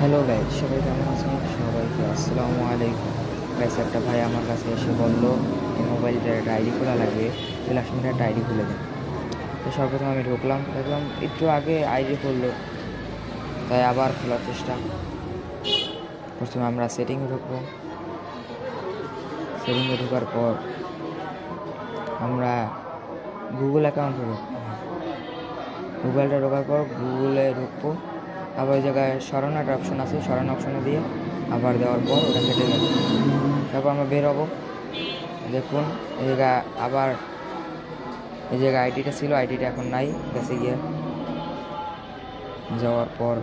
Hello guys, সবাই কেমন আছেন? সবাইকে আসসালামু আলাইকুম। গাইজ, একটা ভাই আমার কাছে এসে বলল এই মোবাইলটার একটা আইডি খোলা লাগবে, ফ্ল্যাশ মিটার একটা আইডি খুলে দেন। তো সর্বপ্রথম আমি ঢুকলাম, দেখলাম একটু আগে আইডি খুললো, তাই আবার খোলার চেষ্টা। প্রথমে আমরা সেটিংয়ে ঢুকবো। সেটিংয়ে ঢোকার পর আমরা গুগল অ্যাকাউন্টে ঢুকবো। গুগলটা ঢোকার পর গুগলে ঢুকবো, আবার ওই জায়গায় সরানো একটা অপশন আছে, সরানো অপশনে দিয়ে আবার দেওয়ার পর ওটা কেটে যাবে। তারপর আমরা বের হবো। দেখুন এই জায়গায় আবার এই জায়গায় আইডিটা ছিল, আইডিটা এখন নাই, গেছে গিয়ে। যাওয়ার পর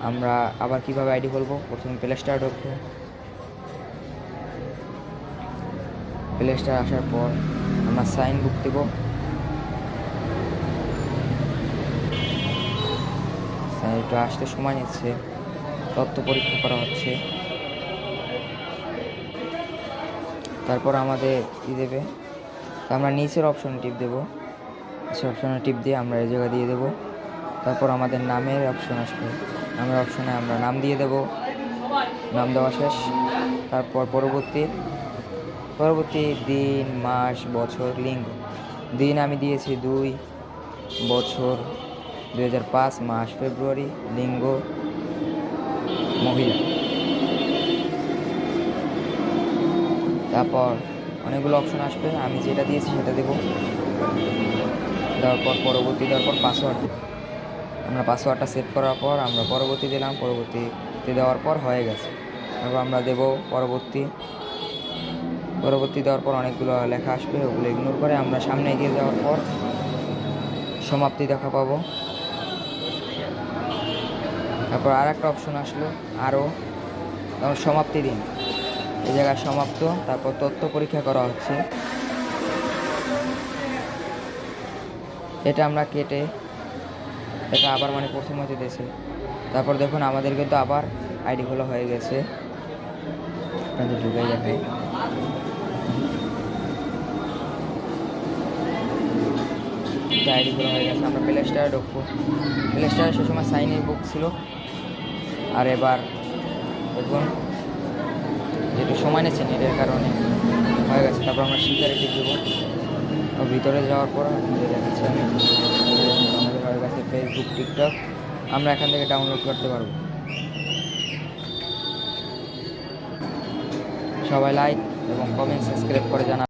আমরা আবার কিভাবে আইডি খুলবো, প্রথমে প্লে স্টোর ঢুকবো। প্লে স্টোর আসার পর আমরা সাইন বুক দেব। একটু আসতে সময় নিচ্ছে, তথ্য পরীক্ষা করা হচ্ছে। তারপর আমাদের কি দেবে, তো আমরা নিচের অপশনে টিপ দেবো। নিচের অপশনে টিপ দিয়ে আমরা এই জায়গা দিয়ে দেবো। তারপর আমাদের নামের অপশন আসবে, নামের অপশনে আমরা নাম দিয়ে দেব। নাম দেওয়া শেষ। তারপর পরবর্তী দিন, মাস, বছর, লিঙ্গ। দিন আমি দিয়েছি 2, বছর 2005, মাস ফেব্রুয়ারি, লিঙ্গ মহিলা। তারপর অনেকগুলো অপশন আসবে, আমি যেটা দিয়েছি সেটা দেবো। দেওয়ার পর পরবর্তী দেওয়ার পর পাসওয়ার্ড দেব। আমরা পাসওয়ার্ডটা সেট করার পর আমরা পরবর্তী দিলাম, পরবর্তীতে দেওয়ার পর হয়ে গেছে। তারপর আমরা দেব পরবর্তী দেওয়ার পর অনেকগুলো লেখা আসবে, ওগুলো ইগনোর করে আমরা সামনে এগিয়ে যাওয়ার পর সমাপ্তি দেখা পাবো। তারপর আর একটা অপশন আসলো আরও, সমাপ্তি দিন, এই জায়গায় সমাপ্ত। তারপর তথ্য পরীক্ষা করা হচ্ছে, এটা আমরা কেটে এটা আবার প্রথম হতে দিয়েছে। তারপর দেখুন আমাদের কিন্তু আবার আইডি খোলা হয়ে গেছে। আপনাদের ঢুকে দেখাই, আইডি খোলা হয়ে গেছে। আমরা প্লে স্টোরে ঢুকবো। প্লে স্টোরে সে সময় সাইন ইন বুক ছিল, আর এবার দেখুন যেটু সময় নিচ্ছে নেটের কারণে হয়ে গেছে। তারপর আমরা সিকিউরিটি দেবো। ভিতরে যাওয়ার পর আপনাদের দেখাচ্ছি আমি, আমাদের হয়ে গেছে ফেসবুক, টিকটক। আমরা এখান থেকে ডাউনলোড করতে পারবো। সবাই লাইক এবং কমেন্ট, সাবস্ক্রাইব করে জানান।